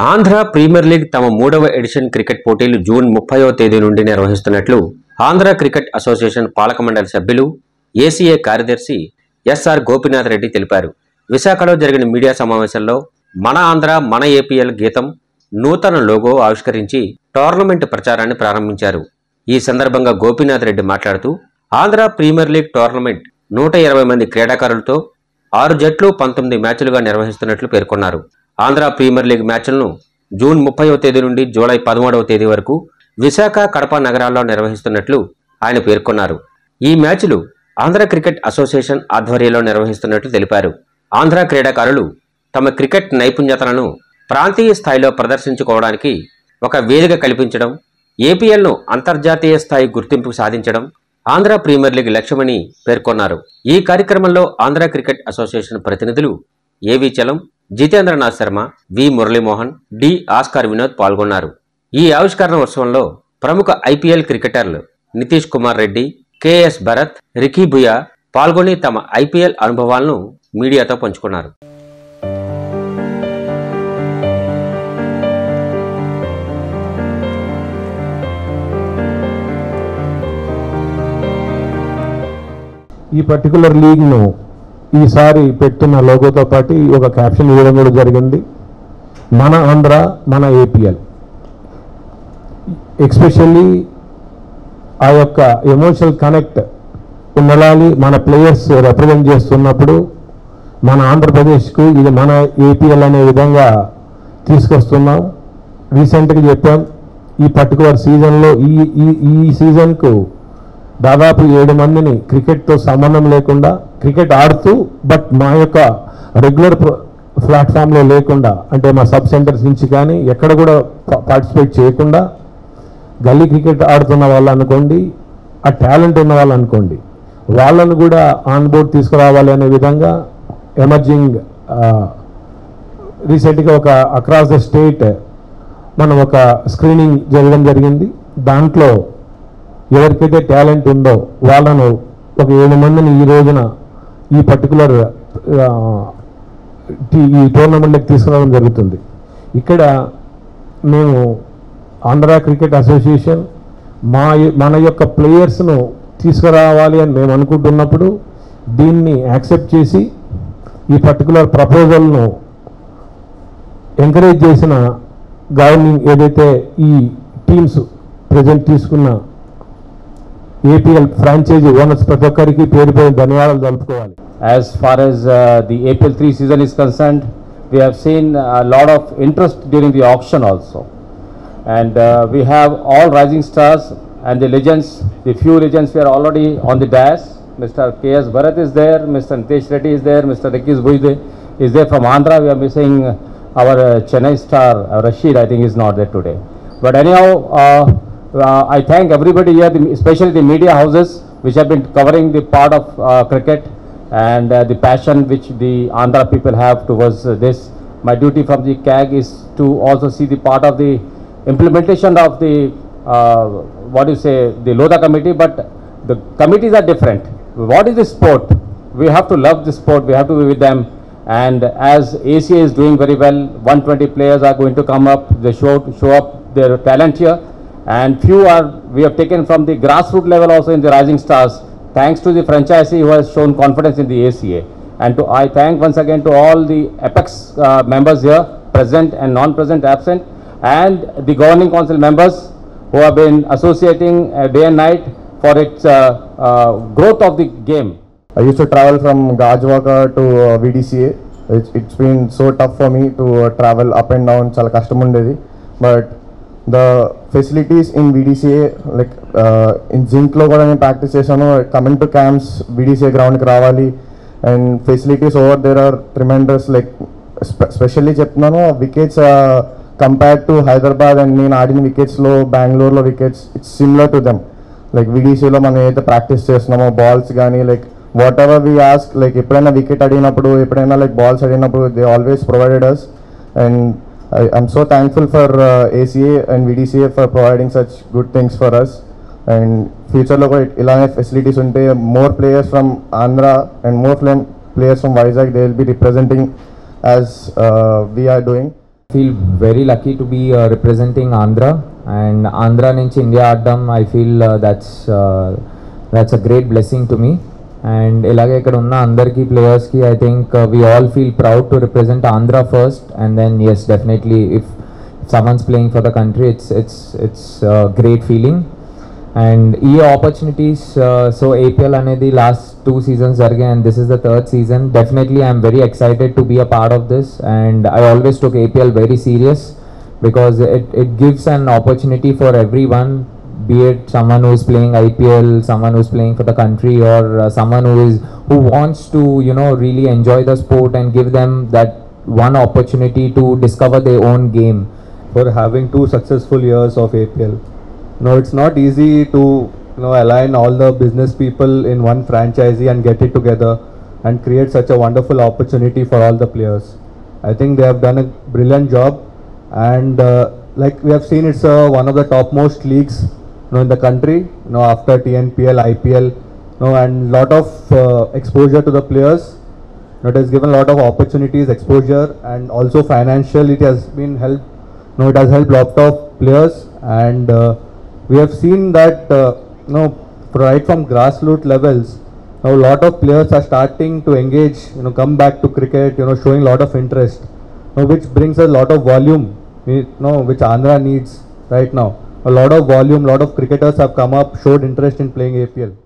Andhra premier league తమ 3వ edition cricket పోటీలు జూన్ 30వ తేదీ నుండి నిర్వహిస్తున్నట్లు ఆంధ్ర క్రికెట్ అసోసియేషన్ పాలక మండలి సభ్యులు ఏసీఏ కార్యదర్శి ఎస్ఆర్ గోపీనాథ్ రెడ్డి తెలిపారు. విశాఖలో జరిగిన మీడియా సమావేశంలో మన ఆంధ్ర మన ఏపీఎల్ గీతం నూతన లోగో ఆవిష్కరించి టోర్నమెంట్ ప్రచారాన్ని ప్రారంభించారు. ఈ సందర్భంగా గోపీనాథ్ రెడ్డి మాట్లాడుతూ ఆంధ్ర ప్రీమియర్ లీగ్ టోర్నమెంట్ 120 మంది క్రీడాకారులతో 6 జట్లు 19 మ్యాచ్లుగా నిర్వహిస్తున్నట్లు పేర్కొన్నారు. ఆంధ్ర ప్రీమియర్ లీగ్ మ్యాచ్లను జూన్ 30వ తేదీ నుండి జూలై 13వ తేదీ వరకు విశాఖ, కడప నగరాల్లో నిర్వహిస్తున్నట్లు ఆయన పేర్కొన్నారు. ఈ మ్యాచ్లు ఆంధ్ర క్రికెట్ అసోసియేషన్ ఆధ్వర్యంలో నిర్వహిస్తున్నట్లు తెలిపారు. ఆంధ్ర క్రీడాకారులు తమ క్రికెట్ నైపుణ్యతలను ప్రాంతీయ స్థాయిలో ప్రదర్శించుకోవడానికి ఒక వేదిక కల్పించడం, ఏపీఎల్ను అంతర్జాతీయ స్థాయి గుర్తింపు సాధించడం ఆంధ్ర ప్రీమియర్ లీగ్ లక్ష్యమని పేర్కొన్నారు. ఈ కార్యక్రమంలో ఆంధ్ర క్రికెట్ అసోసియేషన్ ప్రతినిధులు ఏవి చలం, జితేంద్రనాథ్ శర్మ, వి మురళీమోహన్, డి ఆస్కార్ వినోద్ పాల్గొన్నారు. ఈ ఆవిష్కరణ ఉత్సవంలో ప్రముఖ ఐపీఎల్ క్రికెటర్లు నితీష్ కుమార్ రెడ్డి, కేఎస్ భరత్, రికీ భుయా పాల్గొని తమ ఐపీఎల్ అనుభవాలను మీడియాతో పంచుకున్నారు. ఈ పర్టికులర్ లీగ్ను ఈసారి పెట్టున్న లోగోతో పాటు ఒక క్యాప్షన్ ఇవ్వడం కూడా జరిగింది. మన ఆంధ్ర మన ఏపీఎల్. ఎక్స్పెషల్లీ ఆ యొక్క ఎమోషనల్ కనెక్ట్ ఉండాలి. మన ప్లేయర్స్ రిప్రజెంట్ చేస్తున్నప్పుడు మన ఆంధ్రప్రదేశ్కు ఇది మన ఏపీఎల్ అనే విధంగా తీసుకొస్తున్నాం. రీసెంట్గా చెప్పాం, ఈ పర్టికులర్ సీజన్లో ఈ సీజన్కు దాదాపు 7 మందిని క్రికెట్తో సంబంధం లేకుండా క్రికెట్ ఆడుతూ బట్ మా యొక్క రెగ్యులర్ ప్లాట్ఫామ్లో లేకుండా, అంటే మా సబ్ సెంటర్స్ నుంచి కానీ ఎక్కడ కూడా పార్టిసిపేట్ చేయకుండా గల్లీ క్రికెట్ ఆడుతున్న వాళ్ళు అనుకోండి, ఆ టాలెంట్ ఉన్న వాళ్ళు అనుకోండి, వాళ్ళను కూడా ఆన్ బోర్డ్ తీసుకురావాలి అనే విధంగా ఎమర్జింగ్ రీసెంట్గా ఒక అక్రాస్ ద స్టేట్ మనం ఒక స్క్రీనింగ్ జరగడం జరిగింది. దాంట్లో ఎవరికైతే టాలెంట్ ఉందో వాళ్ళను ఒక 7 మందిని ఈ రోజున ఈ పర్టికులర్ ఈ టోర్నమెంట్కి తీసుకురావడం జరుగుతుంది. ఇక్కడ మేము ఆంధ్ర క్రికెట్ అసోసియేషన్ మన యొక్క ప్లేయర్స్ను తీసుకురావాలి అని మేము అనుకుంటున్నప్పుడు దీన్ని యాక్సెప్ట్ చేసి ఈ పర్టికులర్ ప్రపోజల్ను ఎంకరేజ్ చేసిన గవర్నింగ్ ఏదైతే ఈ టీమ్స్ ప్రజెంట్ తీసుకున్న APL franchisee owners ప్రతి ఒక్కరికి పేరు పేరు ధన్యవాదాలు తెలుపుకోవాలి. As far as the APL 3 season is concerned, we have seen a lot of interest during the auction also, and we have all rising stars and the legends. The few legends we are already on the dais. Mr. KS Bharat is there, Mr. Nitesh Reddy is there, Mr. Ricky Bhuya is there from Andhra. We are missing our Chennai star Rashid, I think is not there today. But anyhow, I thank everybody here, especially the media houses which have been covering the part of cricket and the passion which the Andhra people have towards this. My duty from the CAG is to also see the part of the implementation of the the Lodha committee, but the committees are different. What is the sport? We have to love the sport, we have to be with them, and as ACA is doing very well, 120 players are going to come up, they show up their talent here. And we have taken from the grassroots level also in the rising stars, thanks to the franchisee who has shown confidence in the ACA. And I thank once again to all the Apex members here, present and non-present, absent, and the governing council members who have been associating day and night for its growth of the game. I used to travel from Gajwaka to VDCA. It's been so tough for me to travel up and down, chala kashtam undedi, but the facilities in VDCA, like in zinc lo kuda nenu practice chesanu, coming to camps VDCA ground ki ravali, and facilities over there are tremendous. Like especially cheptunanu, wickets compared to Hyderabad and nenu aadina wickets lo Bangalore lo wickets, it's similar to them. Like VDCA lo మనం అయితే practice చేస్తున్నామో balls కానీ like whatever we ask, like ఎప్పుడైనా wicket అడిగినప్పుడు, ఎప్పుడైనా like balls అడిగినప్పుడు they always provided us, and I'm so thankful for ACA and VDCA for providing such good things for us. And future lo ilane facilities unte more players from Andhra and more players from Vizag, they will be representing as we are doing. Feel very lucky to be representing Andhra, and Andhra nunchi India addam. I feel that's a great blessing to me. And ilage ikkada unna andarki players ki I think we all feel proud to represent Andhra first, and then yes, definitely if someone's playing for the country, it's a great feeling. And e opportunities, so APL anedi last 2 seasons jarige, and this is the 3rd season. Definitely I'm very excited to be a part of this, and I always took APL very serious because it gives an opportunity for everyone, be it someone who is playing IPL, someone who is playing for the country, or someone who wants to really enjoy the sport, and give them that one opportunity to discover their own game. For having 2 successful years of APL. No, it's not easy to align all the business people in one franchisee and get it together and create such a wonderful opportunity for all the players. I think they have done a brilliant job, and like we have seen, it's one of the topmost leagues in the country, after TNPL, IPL, and lot of exposure to the players. It has given a lot of opportunities, exposure, and also financial. It has been helped. It has helped lot of players, and we have seen that right from grassroots levels, now a lot of players are starting to engage, come back to cricket, showing a lot of interest, which brings a lot of volume, which Andhra needs right now. A lot of volume, lot of cricketers have come up, showed interest in playing APL.